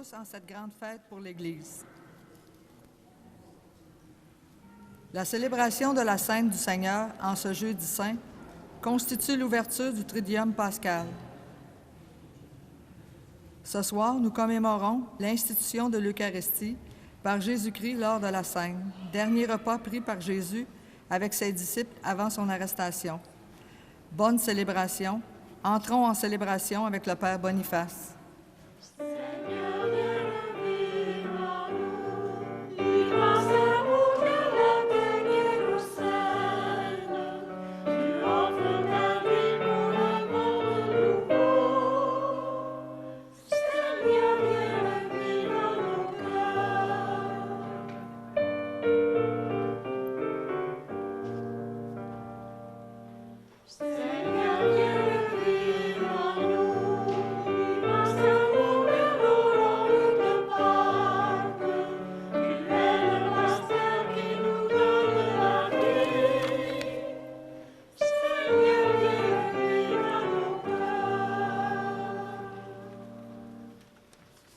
tous en cette grande fête pour l'Église. La célébration de la Sainte du Seigneur en ce jeudi saint constitue l'ouverture du Triduum pascal. Ce soir, nous commémorons l'institution de l'Eucharistie par Jésus-Christ lors de la Cène, dernier repas pris par Jésus avec ses disciples avant son arrestation. Bonne célébration. Entrons en célébration avec le Père Boniface.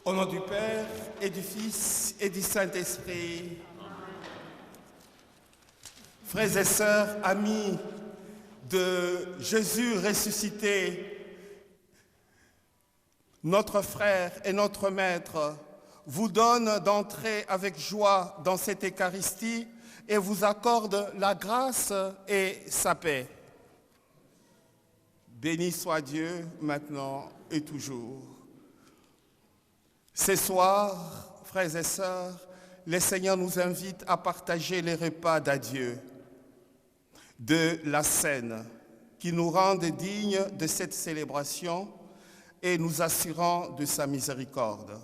Au nom du Père et du Fils et du Saint-Esprit, frères et sœurs, amis de Jésus ressuscité, notre frère et notre maître vous donne d'entrer avec joie dans cette Eucharistie et vous accorde la grâce et sa paix. Béni soit Dieu maintenant et toujours. Ce soir, frères et sœurs, le Seigneur nous invite à partager les repas d'adieu de la Cène qui nous rendent dignes de cette célébration et nous assurant de sa miséricorde.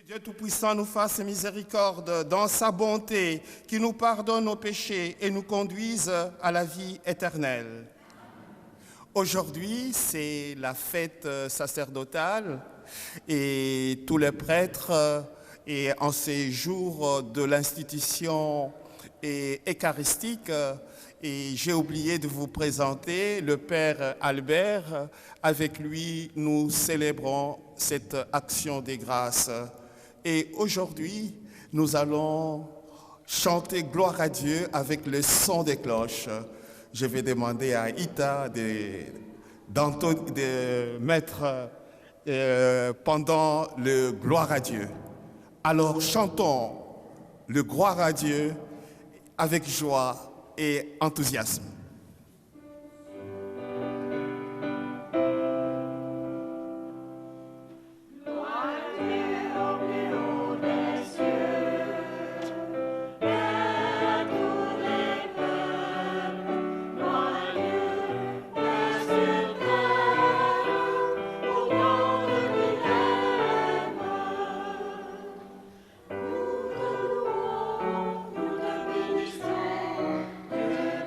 Dieu Tout-Puissant nous fasse miséricorde dans sa bonté, qui nous pardonne nos péchés et nous conduise à la vie éternelle. Aujourd'hui, c'est la fête sacerdotale et tous les prêtres, et en ces jours de l'institution eucharistique, et j'ai oublié de vous présenter le Père Albert. Avec lui, nous célébrons cette action des grâces. Et aujourd'hui, nous allons chanter gloire à Dieu avec le son des cloches. Je vais demander à Ita de mettre pendant le gloire à Dieu. Alors chantons le gloire à Dieu avec joie et enthousiasme.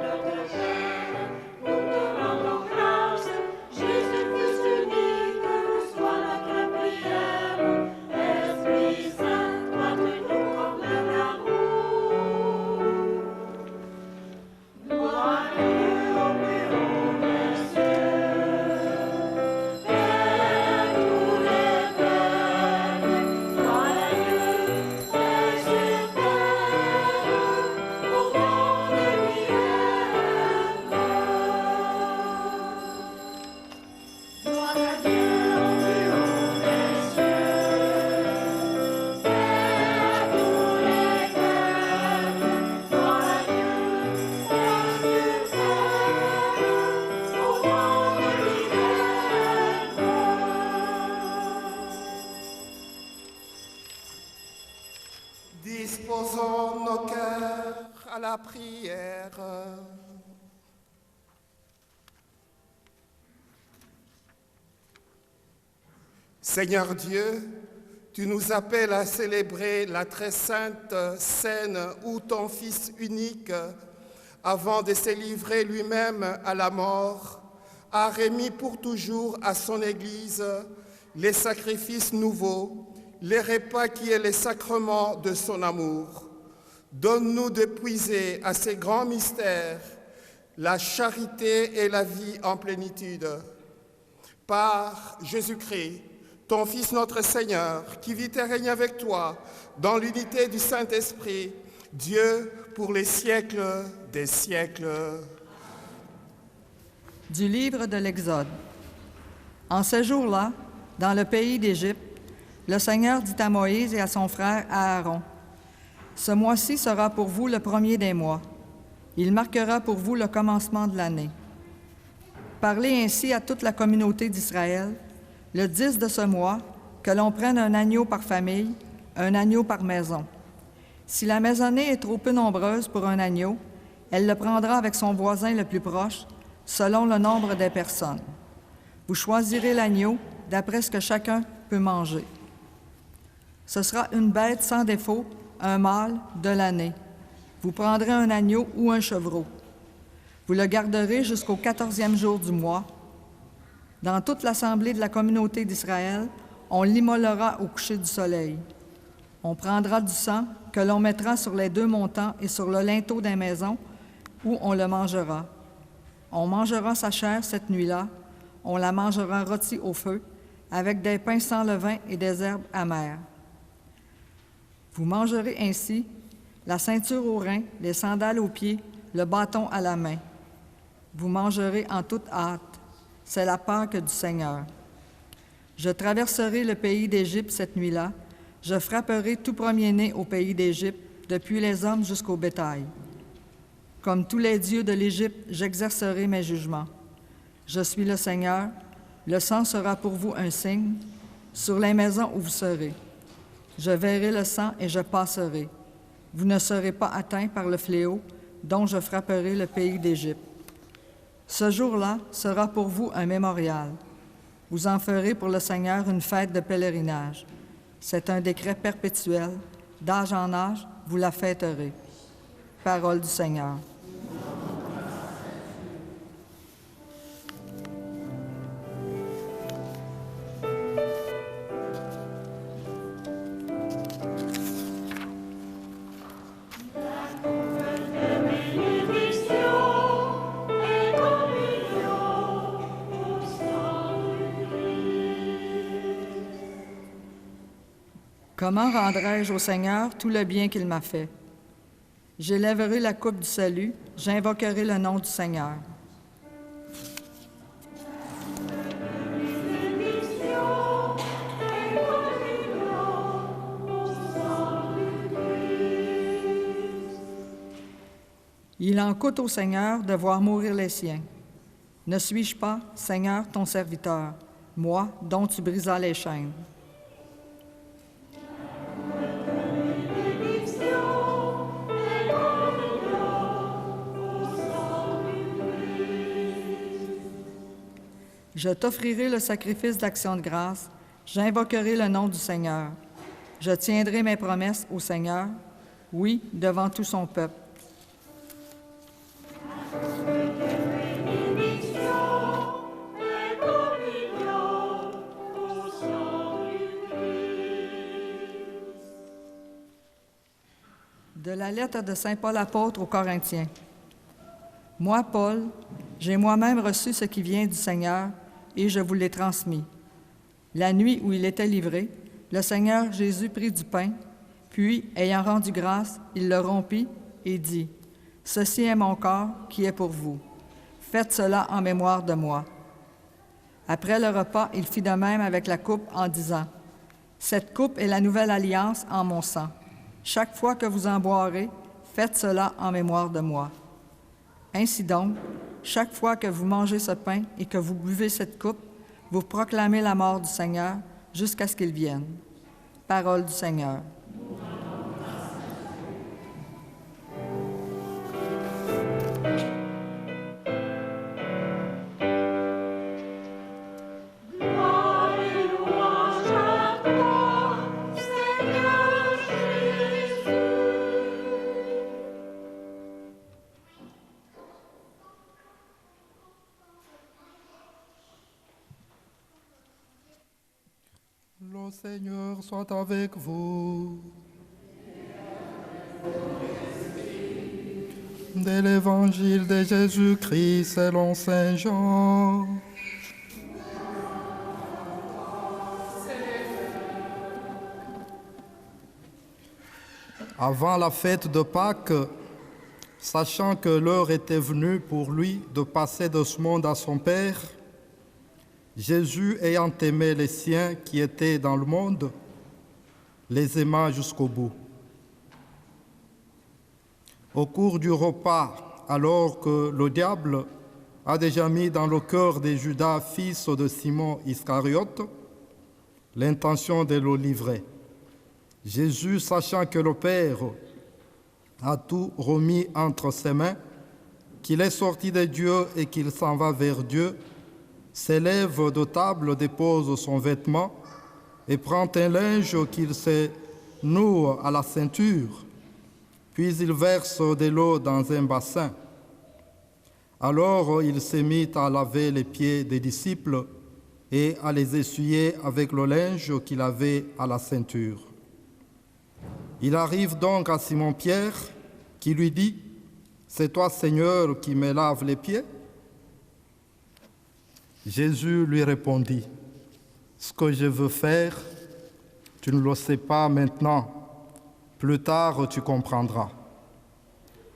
Notre Seigneur Dieu, tu nous appelles à célébrer la très sainte scène où ton Fils unique, avant de se livrer lui-même à la mort, a remis pour toujours à son Église les sacrifices nouveaux, les repas qui est le sacrement de son amour. Donne-nous de puiser à ces grands mystères la charité et la vie en plénitude. Par Jésus-Christ, ton Fils notre Seigneur, qui vit et règne avec toi dans l'unité du Saint-Esprit, Dieu pour les siècles des siècles. Du livre de l'Exode. En ce jour-là, dans le pays d'Égypte, le Seigneur dit à Moïse et à son frère Aaron, « Ce mois-ci sera pour vous le premier des mois. Il marquera pour vous le commencement de l'année. Parlez ainsi à toute la communauté d'Israël, le 10 de ce mois, que l'on prenne un agneau par famille, un agneau par maison. Si la maisonnée est trop peu nombreuse pour un agneau, elle le prendra avec son voisin le plus proche, selon le nombre des personnes. Vous choisirez l'agneau d'après ce que chacun peut manger. Ce sera une bête sans défaut, un mâle de l'année. Vous prendrez un agneau ou un chevreau. Vous le garderez jusqu'au 14e jour du mois. Dans toute l'assemblée de la communauté d'Israël, on l'immolera au coucher du soleil. On prendra du sang que l'on mettra sur les 2 montants et sur le linteau des maisons où on le mangera. On mangera sa chair cette nuit-là, on la mangera rôtie au feu, avec des pains sans levain et des herbes amères. Vous mangerez ainsi la ceinture aux reins, les sandales aux pieds, le bâton à la main. Vous mangerez en toute hâte. C'est la Pâque du Seigneur. Je traverserai le pays d'Égypte cette nuit-là. Je frapperai tout premier-né au pays d'Égypte, depuis les hommes jusqu'au bétail. Comme tous les dieux de l'Égypte, j'exercerai mes jugements. Je suis le Seigneur. Le sang sera pour vous un signe sur les maisons où vous serez. Je verrai le sang et je passerai. Vous ne serez pas atteints par le fléau dont je frapperai le pays d'Égypte. Ce jour-là sera pour vous un mémorial. Vous en ferez pour le Seigneur une fête de pèlerinage. C'est un décret perpétuel. D'âge en âge, vous la fêterez. Parole du Seigneur. Comment rendrai-je au Seigneur tout le bien qu'il m'a fait? J'élèverai la coupe du salut, j'invoquerai le nom du Seigneur. Il en coûte au Seigneur de voir mourir les siens. Ne suis-je pas, Seigneur, ton serviteur, moi dont tu brisas les chaînes? Je t'offrirai le sacrifice d'action de grâce, j'invoquerai le nom du Seigneur. Je tiendrai mes promesses au Seigneur, oui, devant tout son peuple. De la lettre de saint Paul apôtre aux Corinthiens. Moi, Paul, j'ai moi-même reçu ce qui vient du Seigneur, et je vous l'ai transmis. La nuit où il était livré, le Seigneur Jésus prit du pain, puis, ayant rendu grâce, il le rompit et dit, « Ceci est mon corps qui est pour vous. Faites cela en mémoire de moi. » Après le repas, il fit de même avec la coupe en disant, « Cette coupe est la nouvelle alliance en mon sang. Chaque fois que vous en boirez, faites cela en mémoire de moi. Ainsi donc, chaque fois que vous mangez ce pain et que vous buvez cette coupe, vous proclamez la mort du Seigneur jusqu'à ce qu'il vienne. » Parole du Seigneur. Gloire et louange Le Seigneur soit avec vous. De l'Évangile de Jésus-Christ selon Saint Jean. Avant la fête de Pâques, sachant que l'heure était venue pour lui de passer de ce monde à son Père, Jésus, ayant aimé les siens qui étaient dans le monde, les aima jusqu'au bout. Au cours du repas, alors que le diable a déjà mis dans le cœur de Judas, fils de Simon Iscariote, l'intention de le livrer, Jésus, sachant que le Père a tout remis entre ses mains, qu'il est sorti de Dieu et qu'il s'en va vers Dieu, s'élève de table, dépose son vêtement et prend un linge qu'il se noue à la ceinture, puis il verse de l'eau dans un bassin. Alors il se mit à laver les pieds des disciples et à les essuyer avec le linge qu'il avait à la ceinture. Il arrive donc à Simon-Pierre qui lui dit « C'est toi, Seigneur, qui me laves les pieds ?» Jésus lui répondit « Ce que je veux faire, tu ne le sais pas maintenant, plus tard tu comprendras. »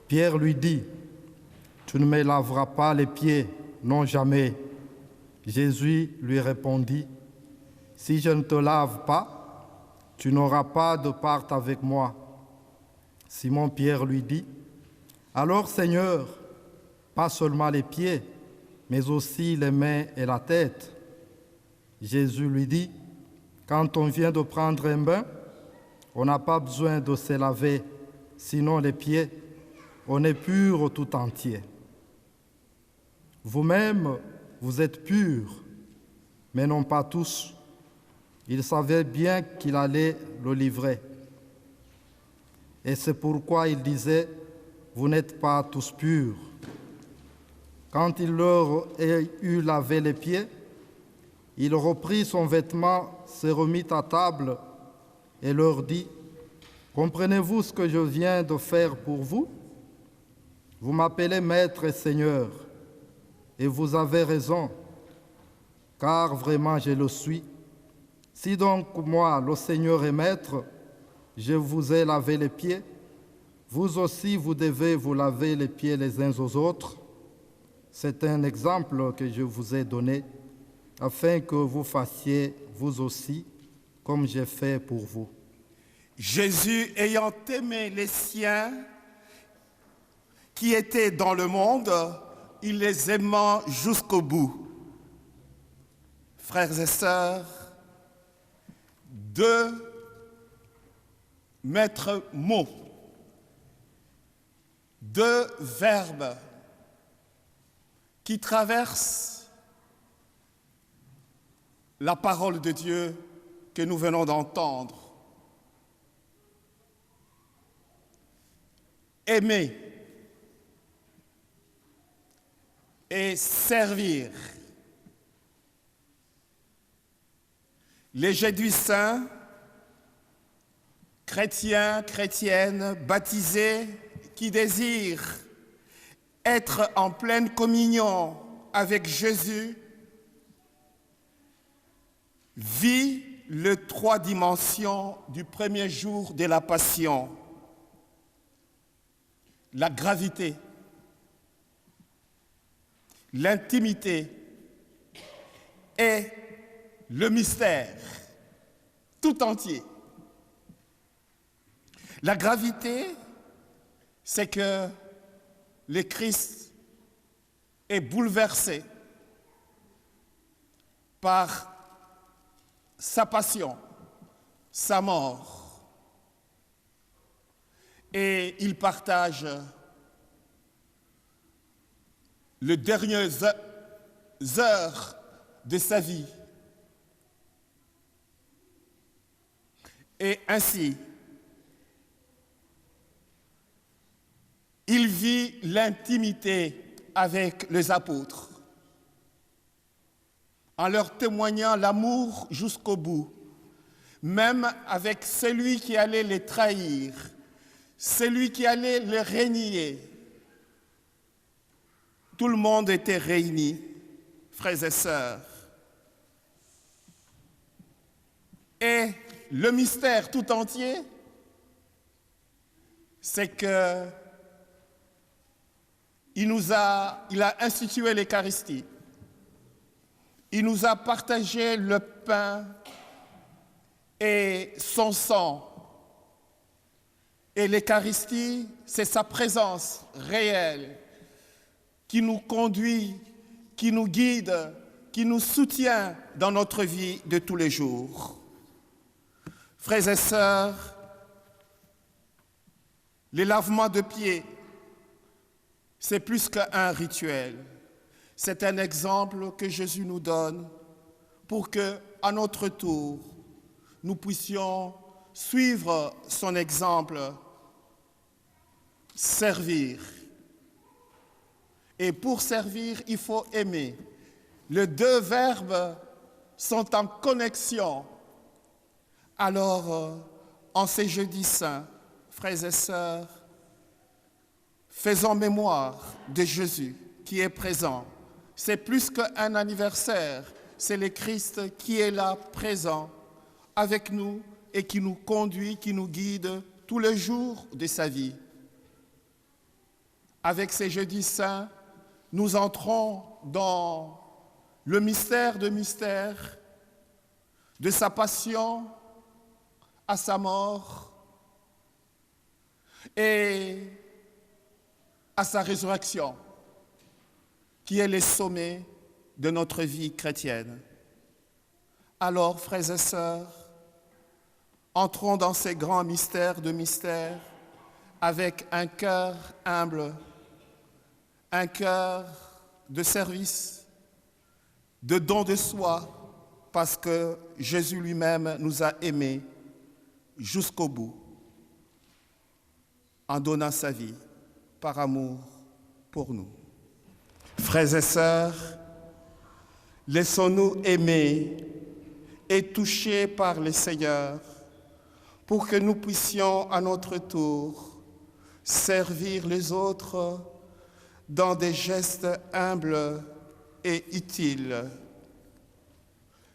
Pierre lui dit « Tu ne me laveras pas les pieds, non jamais. » Jésus lui répondit « Si je ne te lave pas, tu n'auras pas de part avec moi. » Simon-Pierre lui dit « Alors, Seigneur, pas seulement les pieds, mais aussi les mains et la tête. » Jésus lui dit « Quand on vient de prendre un bain, on n'a pas besoin de se laver, sinon les pieds, on est pur tout entier. Vous-même, vous êtes purs, mais non pas tous. » Il savait bien qu'il allait le livrer. Et c'est pourquoi il disait « Vous n'êtes pas tous purs. » Quand il leur eut lavé les pieds, il reprit son vêtement, se remit à table et leur dit « Comprenez-vous ce que je viens de faire pour vous? Vous m'appelez Maître et Seigneur, et vous avez raison, car vraiment je le suis. Si donc moi, le Seigneur et Maître, je vous ai lavé les pieds, vous aussi vous devez vous laver les pieds les uns aux autres. C'est un exemple que je vous ai donné, afin que vous fassiez vous aussi, comme j'ai fait pour vous. » Jésus, ayant aimé les siens qui étaient dans le monde, il les aima jusqu'au bout. Frères et sœurs, deux maîtres mots, deux verbes qui traversent la parole de Dieu que nous venons d'entendre. Aimer et servir. Les Jésuites saints, chrétiens, chrétiennes, baptisés, qui désirent être en pleine communion avec Jésus, vit les trois dimensions du premier jour de la Passion. La gravité, l'intimité et le mystère tout entier. La gravité, c'est que le Christ est bouleversé par sa passion, sa mort, et il partage les dernières heures de sa vie. Et ainsi, il vit l'intimité avec les apôtres, en leur témoignant l'amour jusqu'au bout, même avec celui qui allait les trahir, celui qui allait les renier. Tout le monde était réuni, frères et sœurs. Et le mystère tout entier, c'est que il a institué l'Eucharistie. Il nous a partagé le pain et son sang. Et l'Eucharistie, c'est sa présence réelle qui nous conduit, qui nous guide, qui nous soutient dans notre vie de tous les jours. Frères et sœurs, les lavements de pieds, c'est plus qu'un rituel. C'est un exemple que Jésus nous donne pour que, à notre tour, nous puissions suivre son exemple, servir. Et pour servir, il faut aimer. Les deux verbes sont en connexion. Alors, en ces jeudis saints, frères et sœurs, faisons mémoire de Jésus qui est présent. C'est plus qu'un anniversaire, c'est le Christ qui est là, présent, avec nous et qui nous conduit, qui nous guide tous les jours de sa vie. Avec ces jeudis saints, nous entrons dans le mystère de mystères, de sa passion à sa mort et à sa résurrection, qui est le sommet de notre vie chrétienne. Alors, frères et sœurs, entrons dans ces grands mystères de mystères avec un cœur humble, un cœur de service, de don de soi, parce que Jésus lui-même nous a aimés jusqu'au bout, en donnant sa vie par amour pour nous. Frères et sœurs, laissons-nous aimer et toucher par le Seigneur pour que nous puissions à notre tour servir les autres dans des gestes humbles et utiles.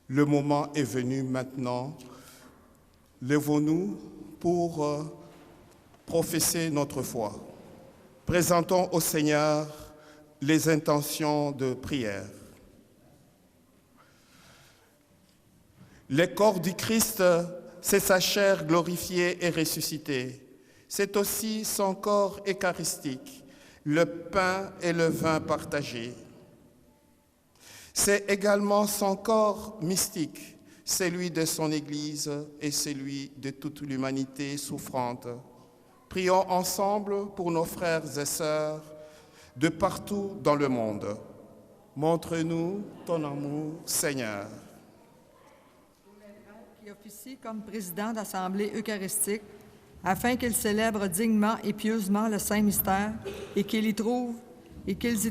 Le moment est venu maintenant. Levons-nous pour professer notre foi. Présentons au Seigneur les intentions de prière. Le corps du Christ, c'est sa chair glorifiée et ressuscitée. C'est aussi son corps eucharistique, le pain et le vin partagés. C'est également son corps mystique, celui de son Église et celui de toute l'humanité souffrante. Prions ensemble pour nos frères et sœurs de partout dans le monde. Montre-nous ton amour, Seigneur. Qui officie comme président d'Assemblée eucharistique, afin qu'ils célèbrent dignement et pieusement le Saint Mystère et qu'ils y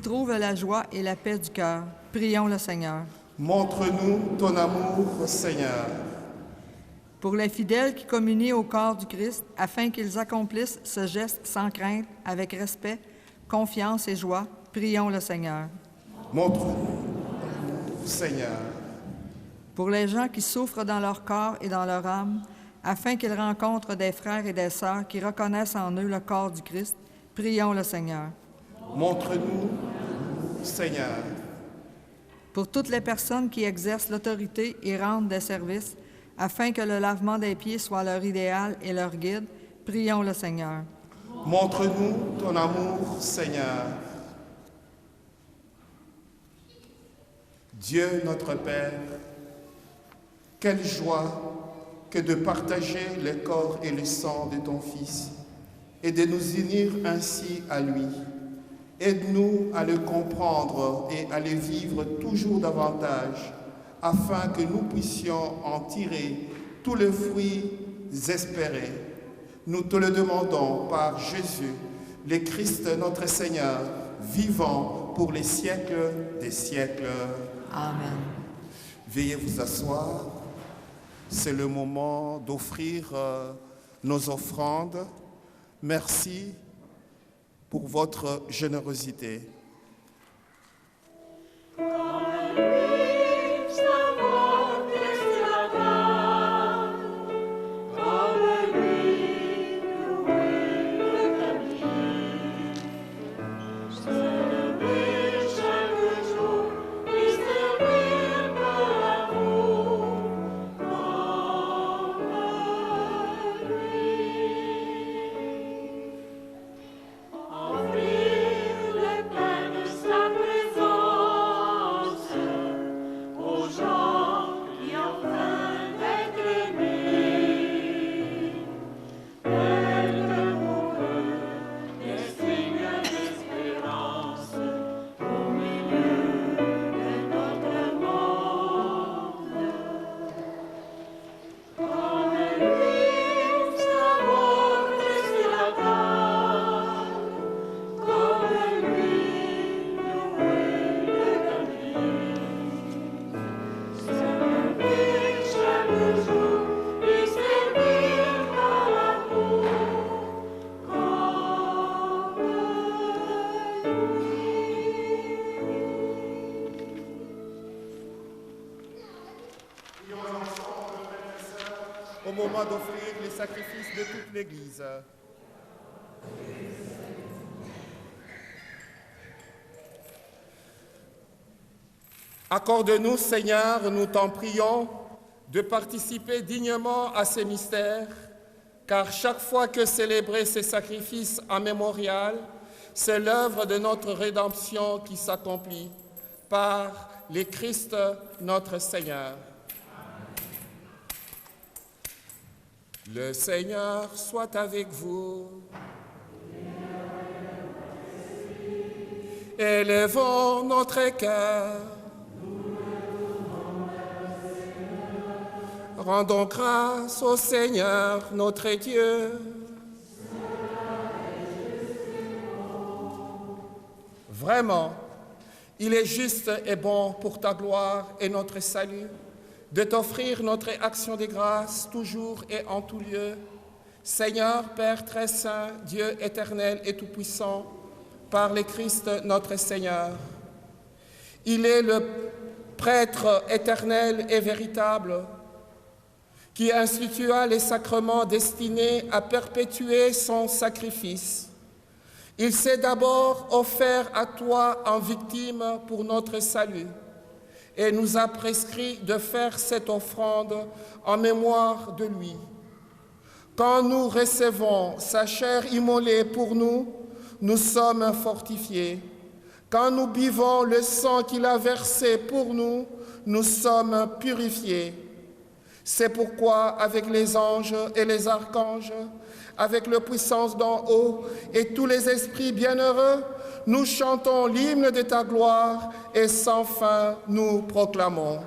trouvent la joie et la paix du cœur. Prions le Seigneur. Montre-nous ton amour, Seigneur. Pour les fidèles qui communient au corps du Christ, afin qu'ils accomplissent ce geste sans crainte, avec respect, confiance et joie, prions le Seigneur. Montre-nous ton amour, Seigneur. Pour les gens qui souffrent dans leur corps et dans leur âme, afin qu'ils rencontrent des frères et des sœurs qui reconnaissent en eux le corps du Christ, prions le Seigneur. Montre-nous, Seigneur. Pour toutes les personnes qui exercent l'autorité et rendent des services, afin que le lavement des pieds soit leur idéal et leur guide, prions le Seigneur. Montre-nous ton amour, Seigneur. Dieu notre Père, quelle joie que de partager le corps et le sang de ton Fils et de nous unir ainsi à lui. Aide-nous à le comprendre et à le vivre toujours davantage, afin que nous puissions en tirer tous les fruits espérés. Nous te le demandons par Jésus, le Christ notre Seigneur, vivant pour les siècles des siècles. Amen. Veuillez vous asseoir. c'est le moment d'offrir nos offrandes. Merci pour votre générosité. Au moment d'offrir les sacrifices de toute l'Église. Accorde-nous, Seigneur, nous t'en prions, de participer dignement à ces mystères, car chaque fois que célébrer ces sacrifices en mémorial, c'est l'œuvre de notre rédemption qui s'accomplit par le Christ notre Seigneur. Le Seigneur soit avec vous. Élevons notre cœur. Rendons grâce au Seigneur notre Dieu. Vraiment, il est juste et bon pour ta gloire et notre salut de t'offrir notre action de grâce toujours et en tout lieu. Seigneur, Père très saint, Dieu éternel et tout-puissant, par le Christ notre Seigneur. Il est le prêtre éternel et véritable qui institua les sacrements destinés à perpétuer son sacrifice. Il s'est d'abord offert à toi en victime pour notre salut et nous a prescrit de faire cette offrande en mémoire de lui. Quand nous recevons sa chair immolée pour nous, nous sommes fortifiés. Quand nous buvons le sang qu'il a versé pour nous, nous sommes purifiés. C'est pourquoi, avec les anges et les archanges, avec la puissance d'en haut et tous les esprits bienheureux, nous chantons l'hymne de ta gloire et sans fin nous proclamons.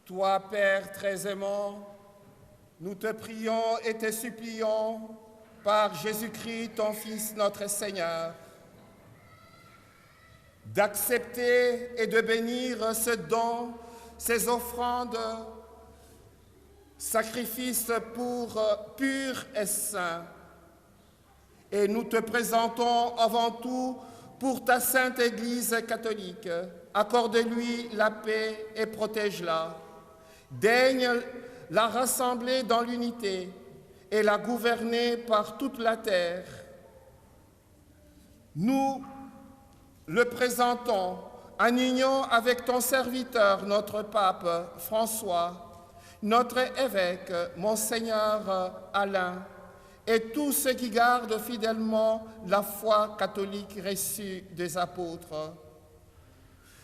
Toi, Père très aimant, nous te prions et te supplions par Jésus-Christ, ton Fils, notre Seigneur. d'accepter et de bénir ce don, ces offrandes, sacrifices purs et saints. Et nous te présentons avant tout pour ta sainte Église catholique. Accorde-lui la paix et protège-la. Daigne la rassembler dans l'unité et la gouverner par toute la terre. Nous le présentons en union avec ton serviteur, notre pape François, notre évêque, Monseigneur Alain, et tous ceux qui gardent fidèlement la foi catholique reçue des apôtres.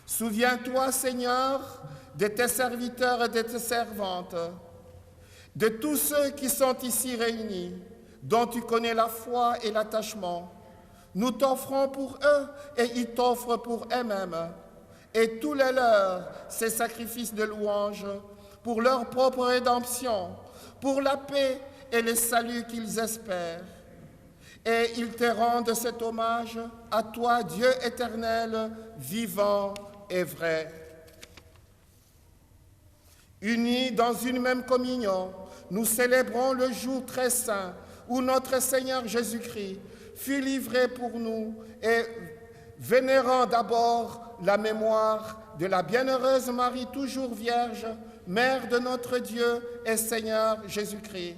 Souviens-toi, Seigneur, de tes serviteurs et de tes servantes, de tous ceux qui sont ici réunis, dont tu connais la foi et l'attachement. Nous t'offrons pour eux et ils t'offrent pour eux-mêmes. Et tous les leurs, ces sacrifices de louange, pour leur propre rédemption, pour la paix et le salut qu'ils espèrent. Et ils te rendent cet hommage à toi, Dieu éternel, vivant et vrai. Unis dans une même communion, nous célébrons le jour très saint où notre Seigneur Jésus-Christ fut livré pour nous et vénérant d'abord la mémoire de la bienheureuse Marie, toujours vierge, Mère de notre Dieu et Seigneur Jésus-Christ,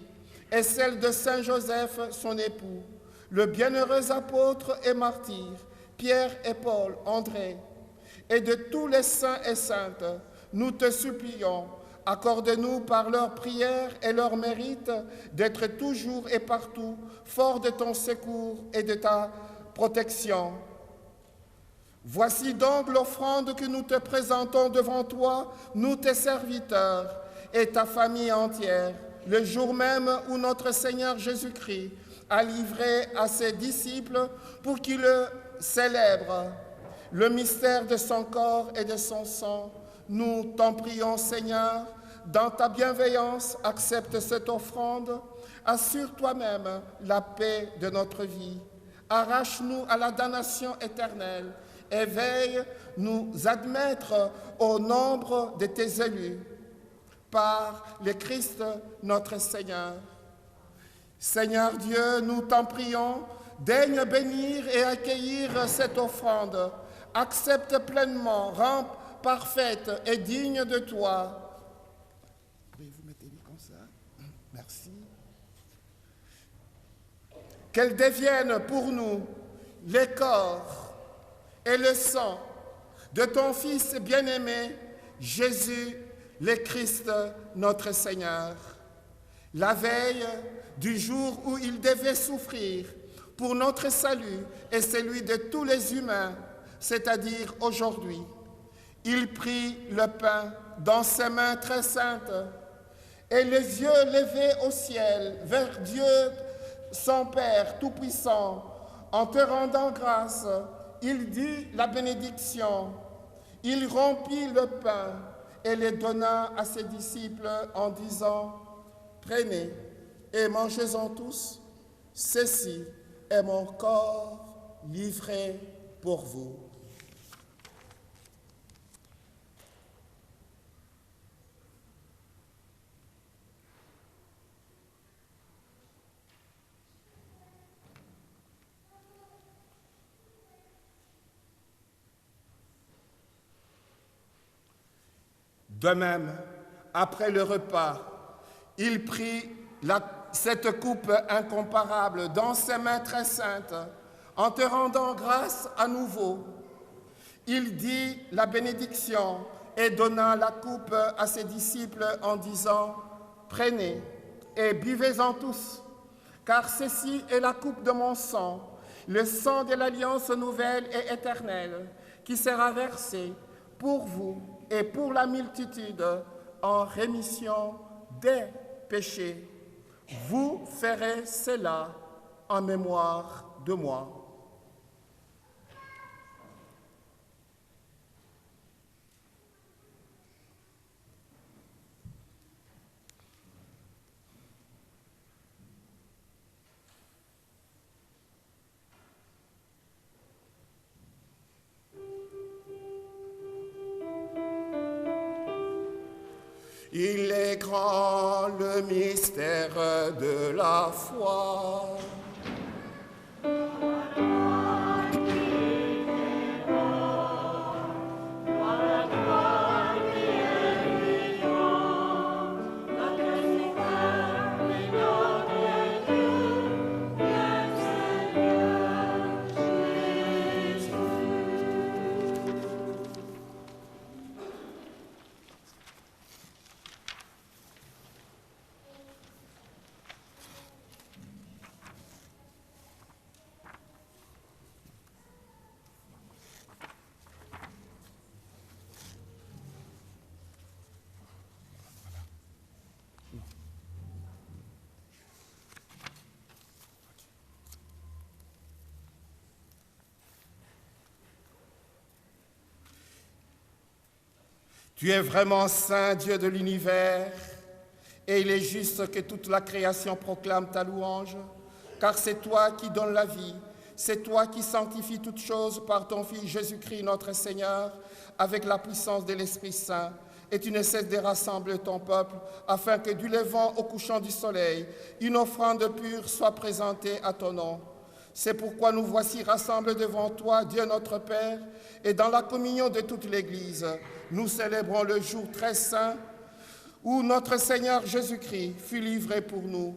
et celle de Saint Joseph, son époux, le bienheureux apôtre et martyr, Pierre et Paul, André, et de tous les saints et saintes, nous te supplions, accorde-nous par leurs prières et leurs mérites d'être toujours et partout forts de ton secours et de ta protection. Voici donc l'offrande que nous te présentons devant toi, nous tes serviteurs et ta famille entière, le jour même où notre Seigneur Jésus-Christ a livré à ses disciples pour qu'ils le célèbrent le mystère de son corps et de son sang. Nous t'en prions, Seigneur, dans ta bienveillance, accepte cette offrande, assure toi-même la paix de notre vie, arrache-nous à la damnation éternelle et veille nous admettre au nombre de tes élus, par le Christ notre Seigneur. Seigneur Dieu, nous t'en prions, daigne bénir et accueillir cette offrande, accepte pleinement, rends parfaite et digne de toi. Pouvez-vous mettre comme ça? Merci. Qu'elle devienne pour nous le corps et le sang de ton Fils bien-aimé, Jésus, le Christ, notre Seigneur. La veille du jour où il devait souffrir pour notre salut et celui de tous les humains, c'est-à-dire aujourd'hui, il prit le pain dans ses mains très saintes et les yeux levés au ciel vers Dieu, son Père Tout-Puissant, en te rendant grâce, il dit la bénédiction. Il rompit le pain et le donna à ses disciples en disant « Prenez et mangez-en tous, ceci est mon corps livré pour vous. » De même, après le repas, il prit cette coupe incomparable dans ses mains très saintes, en te rendant grâce à nouveau. Il dit la bénédiction et donna la coupe à ses disciples en disant « Prenez et buvez-en tous, car ceci est la coupe de mon sang, le sang de l'alliance nouvelle et éternelle, qui sera versé pour vous et pour la multitude en rémission des péchés. Vous ferez cela en mémoire de moi. » grand le mystère de la foi. Tu es vraiment saint, Dieu de l'univers, et il est juste que toute la création proclame ta louange, car c'est toi qui donnes la vie, c'est toi qui sanctifies toutes choses par ton Fils Jésus-Christ notre Seigneur, avec la puissance de l'Esprit Saint, et tu ne cesses de rassembler ton peuple, afin que du levant au couchant du soleil, une offrande pure soit présentée à ton nom. C'est pourquoi nous voici rassemblés devant toi, Dieu notre Père, et dans la communion de toute l'Église, nous célébrons le jour très saint où notre Seigneur Jésus-Christ fut livré pour nous.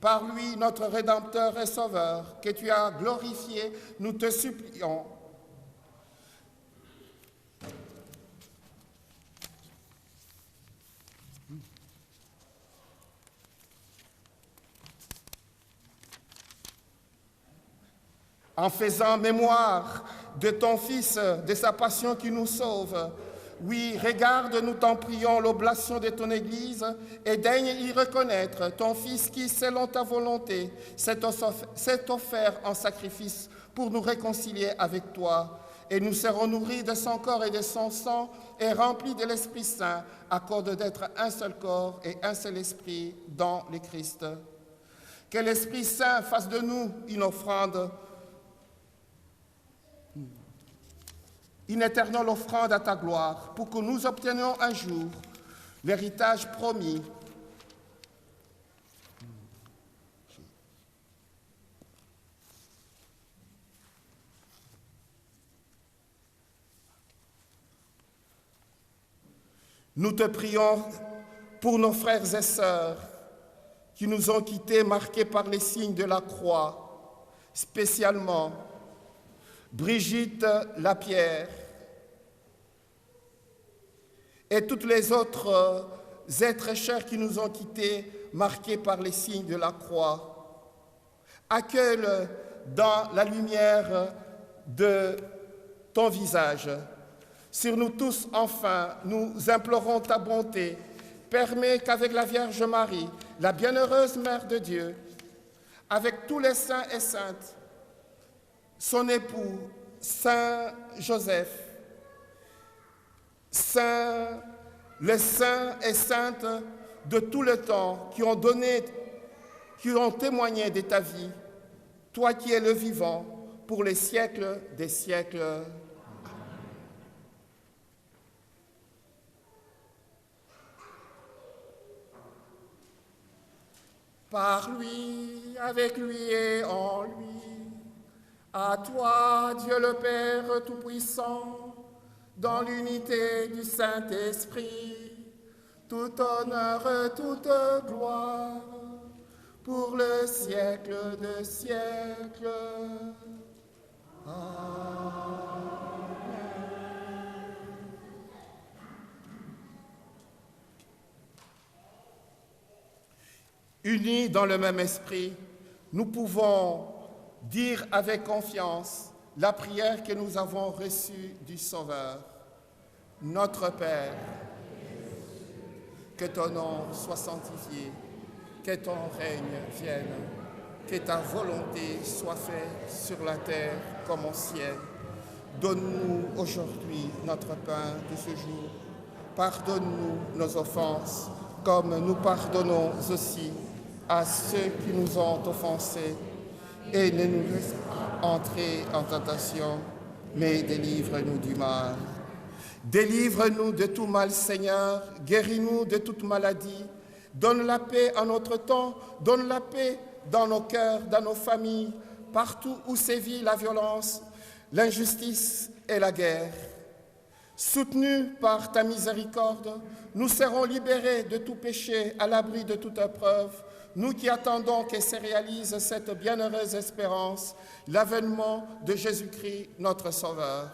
Par lui, notre Rédempteur et Sauveur, que tu as glorifié, nous te supplions. En faisant mémoire de ton Fils, de sa passion qui nous sauve, oui, regarde, nous t'en prions, l'oblation de ton Église et daigne y reconnaître ton Fils qui, selon ta volonté, s'est offert en sacrifice pour nous réconcilier avec toi. Et nous serons nourris de son corps et de son sang et remplis de l'Esprit Saint, accorde d'être un seul corps et un seul esprit dans le Christ. Que l'Esprit Saint fasse de nous une offrande, une éternelle offrande à ta gloire, pour que nous obtenions un jour l'héritage promis. Nous te prions pour nos frères et sœurs qui nous ont quittés, marqués par les signes de la croix, spécialement Brigitte Lapierre et toutes les autres êtres chers qui nous ont quittés, marqués par les signes de la croix. Accueille dans la lumière de ton visage. Sur nous tous, enfin, nous implorons ta bonté. Permets qu'avec la Vierge Marie, la bienheureuse Mère de Dieu, avec tous les saints et saintes, son époux, Saint Joseph, les saints et saintes de tout le temps qui ont témoigné de ta vie, toi qui es le vivant, pour les siècles des siècles. Par lui, avec lui et en lui, à toi, Dieu le Père Tout-Puissant, dans l'unité du Saint-Esprit, tout honneur, toute gloire, pour le siècle des siècles. Amen. Unis dans le même esprit, nous pouvons dire avec confiance la prière que nous avons reçue du Sauveur. Notre Père, que ton nom soit sanctifié, que ton règne vienne, que ta volonté soit faite sur la terre comme au ciel. Donne-nous aujourd'hui notre pain de ce jour. Pardonne-nous nos offenses, comme nous pardonnons aussi à ceux qui nous ont offensés. Et ne nous laisse pas entrer en tentation, mais délivre-nous du mal. Délivre-nous de tout mal, Seigneur, guéris-nous de toute maladie, Donne la paix à notre temps, donne la paix dans nos cœurs, dans nos familles, partout où sévit la violence, l'injustice et la guerre. Soutenus par ta miséricorde, nous serons libérés de tout péché, à l'abri de toute épreuve, nous qui attendons que se réalise cette bienheureuse espérance, l'avènement de Jésus-Christ, notre Sauveur.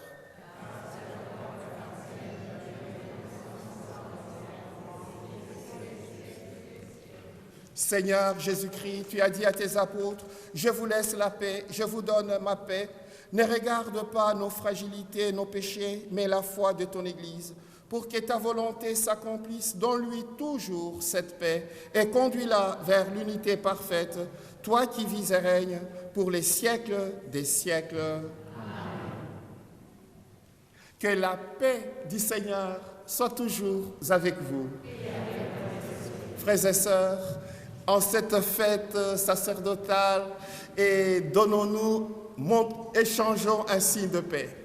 Seigneur Jésus-Christ, tu as dit à tes apôtres, « Je vous laisse la paix, je vous donne ma paix. Ne regarde pas nos fragilités, nos péchés, mais la foi de ton Église, pour que ta volonté s'accomplisse. Donne-lui toujours cette paix et conduis-la vers l'unité parfaite, toi qui vis et règnes pour les siècles des siècles. » Que la paix du Seigneur soit toujours avec vous. Frères et sœurs, en cette fête sacerdotale, et échangeons un signe de paix.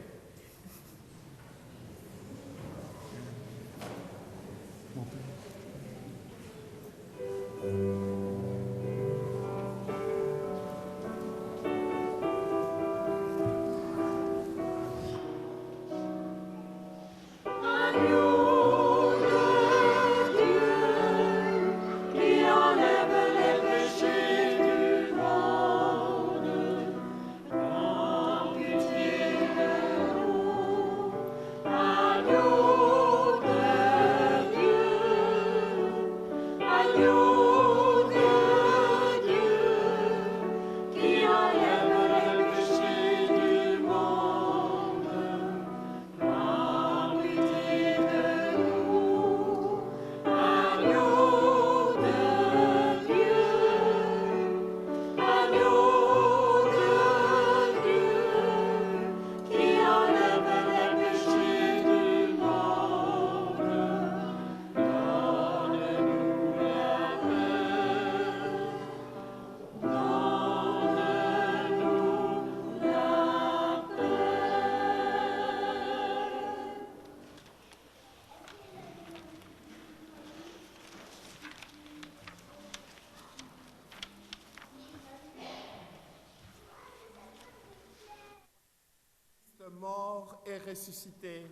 Mort et ressuscité.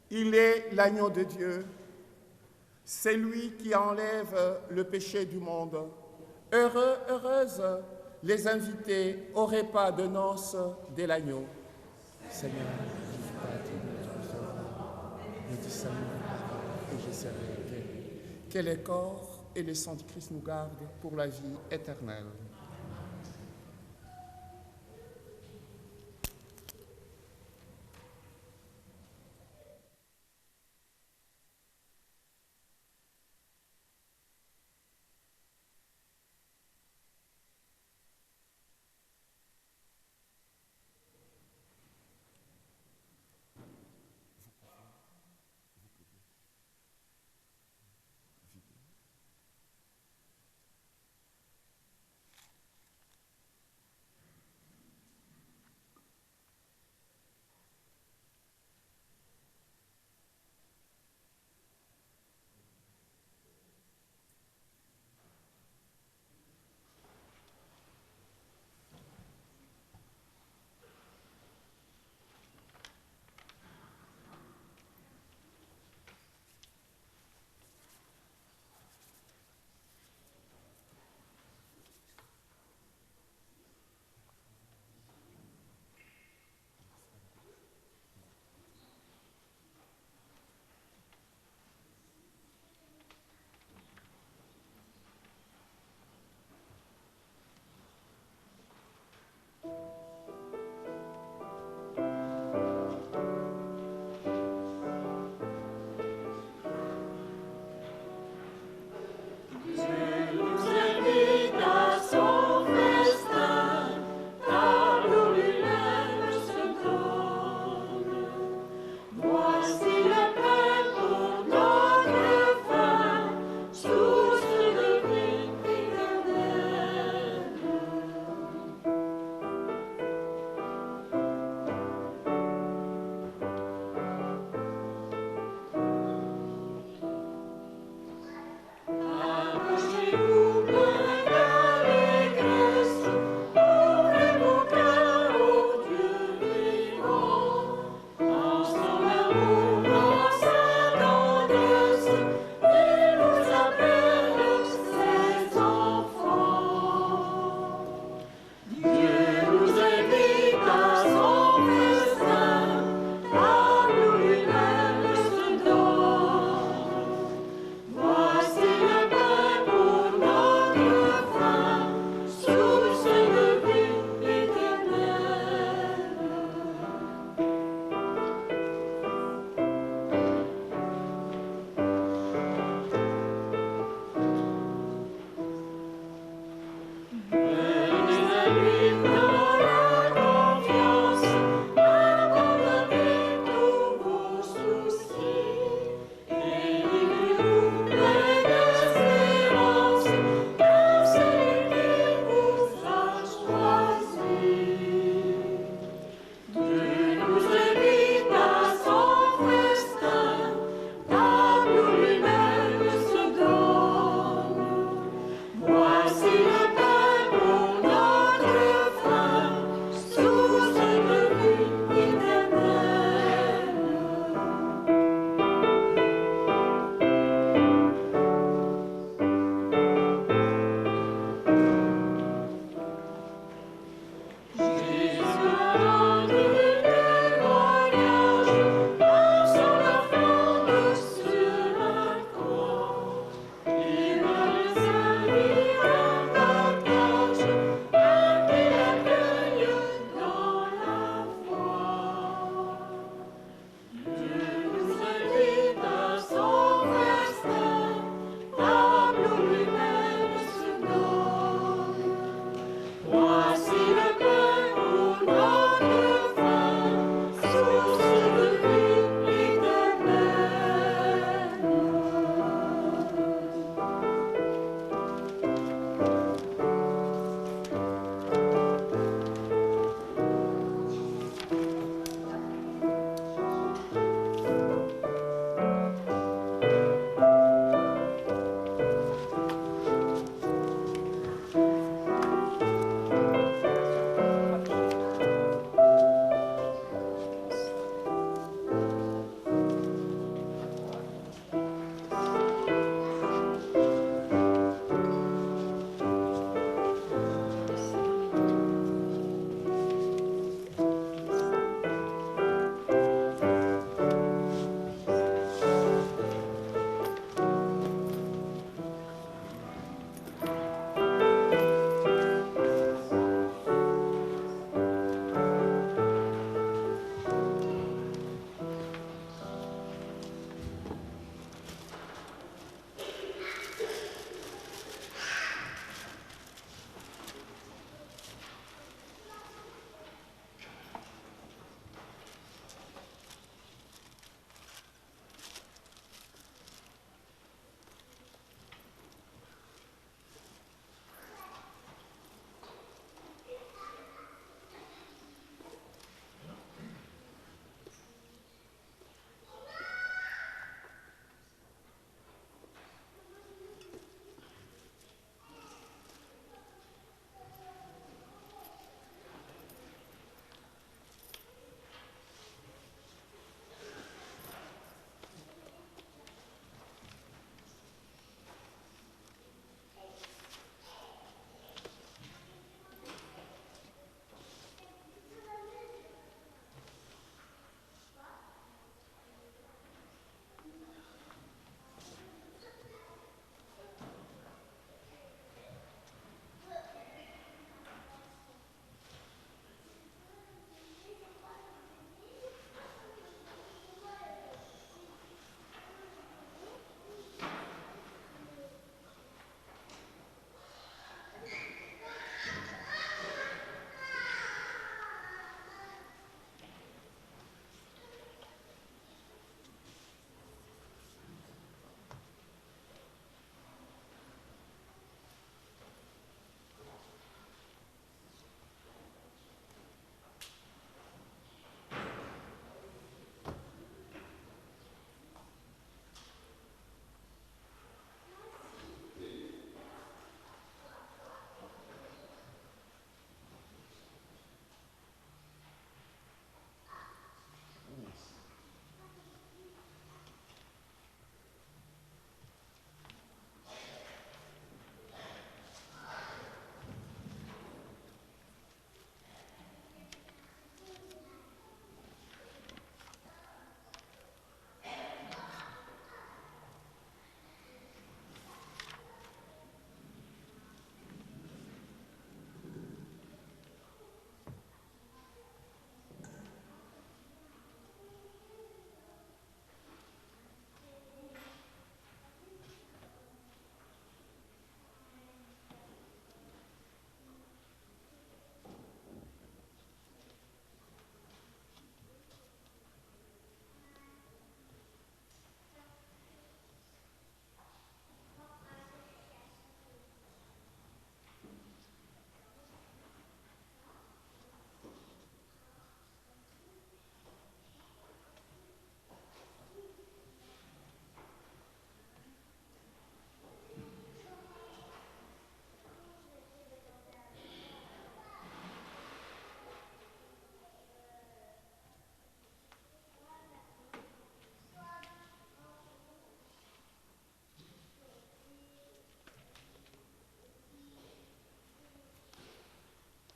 Il est l'agneau de Dieu. C'est lui qui enlève le péché du monde. Heureux, heureuses les invités au repas de noces de l'agneau. Seigneur, je dis ça et je serai guéri. Que le corps et le sang du Christ nous gardent pour la vie éternelle.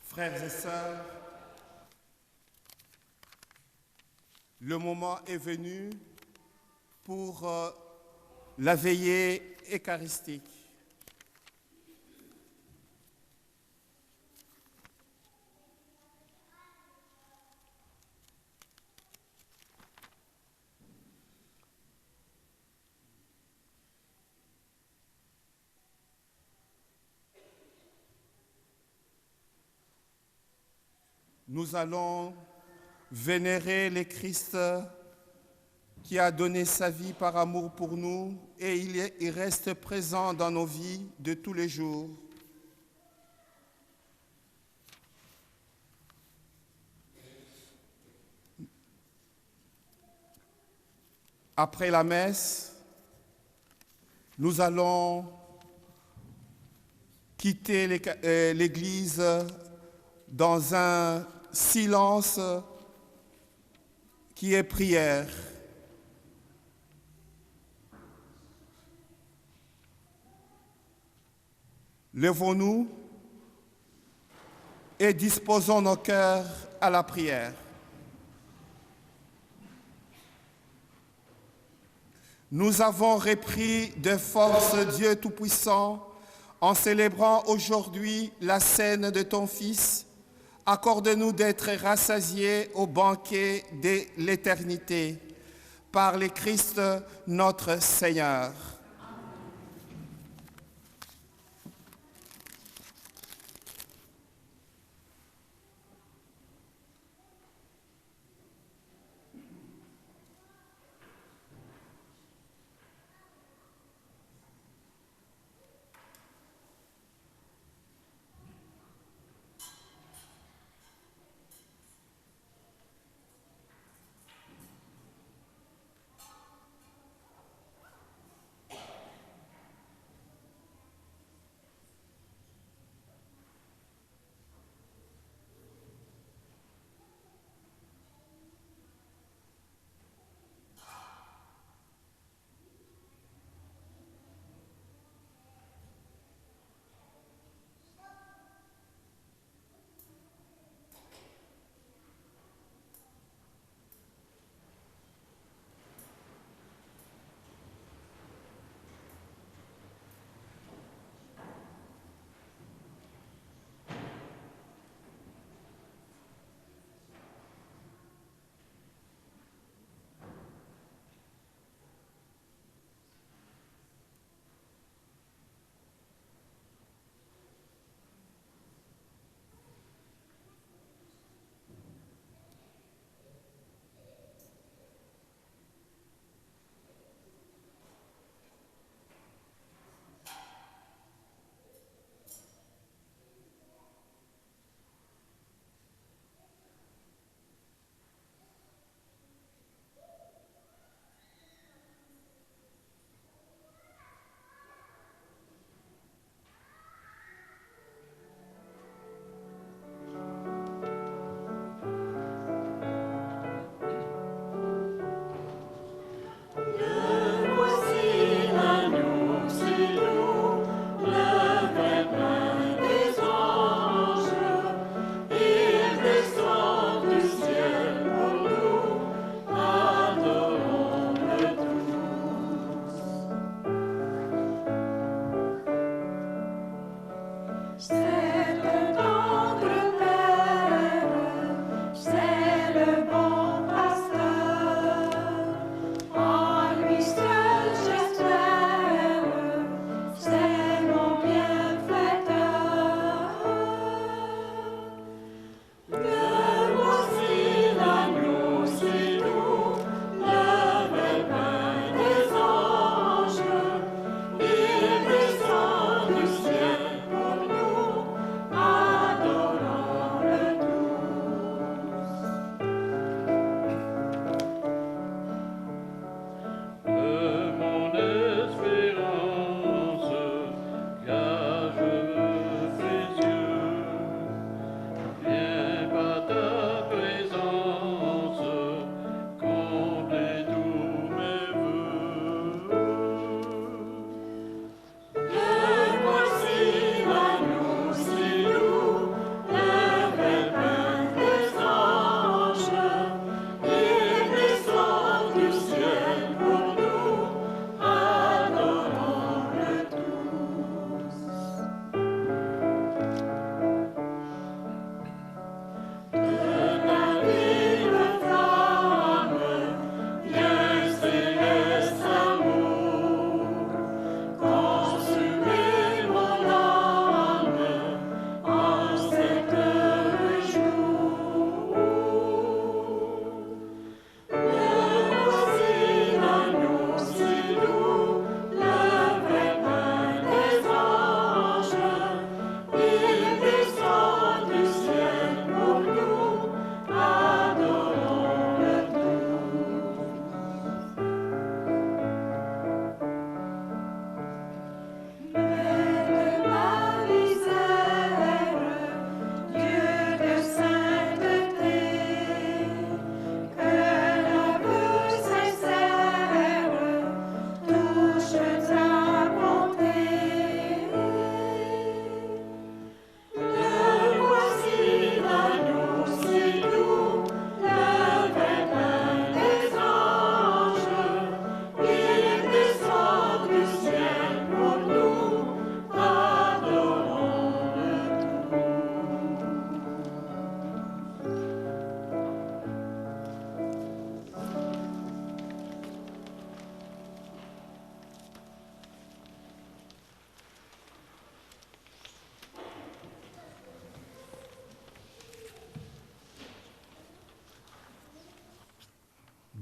Frères et sœurs, le moment est venu pour la veillée eucharistique. Nous allons vénérer le Christ qui a donné sa vie par amour pour nous et il reste présent dans nos vies de tous les jours. Après la messe, nous allons quitter l'Église dans un silence qui est prière. Levons-nous et disposons nos cœurs à la prière. Nous avons repris de force Dieu Tout-Puissant en célébrant aujourd'hui la scène de ton Fils. Accorde-nous d'être rassasiés au banquet de l'éternité par le Christ notre Seigneur.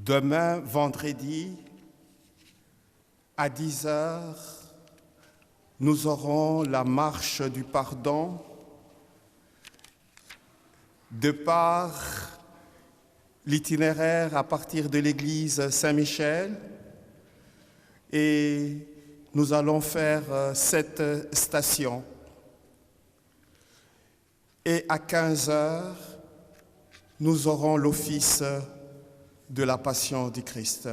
Demain, vendredi, à 10 heures, nous aurons la marche du pardon de par l'itinéraire à partir de l'église Saint-Michel et nous allons faire 7 stations. Et à 15 heures, nous aurons l'office de la Passion du Christ.